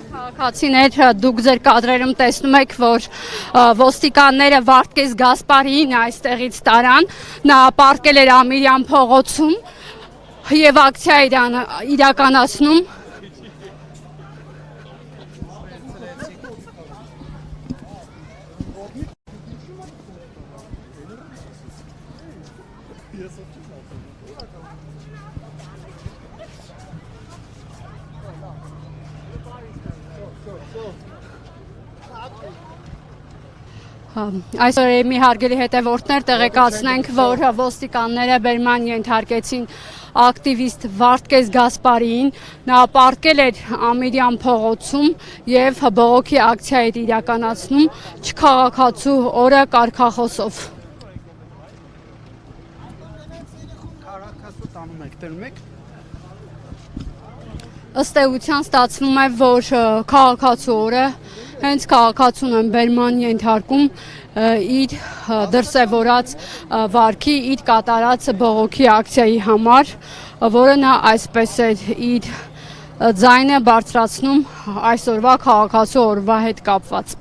Քաղաքացիներ, դուք ձեր կադրերում տեսնում եք, որ ոստիկանները Վարդգես Գասպարիին այստեղից տարան, նա պառկել էր Ամիրյան փողոցում եւ ակցիա իրականացնում։ Այսօր մի հարգելի հետևորդներ տեղեկացնենք, որ ոստիկանները բերման ենթարկեցին ակտիվիստ Վարդգես Գասպարիին, նա պառկել էր Ամիրյան փողոցում եւ բողոքի ակցիա էր իրականացնում չքաղաքացու օրը կարգախոսով։ Ըստ էության ստացվում է, որ քաղաքացու օրը հենց քաղաքացուն են բերման ենթարկում իր դրսևորած վարքի, իր կատարած բողոքի ակցիայի համար, որը նա այսպես էր իր ձայնը բարձրացնում այսօրվա քաղաքացու օրվա հետ կապված։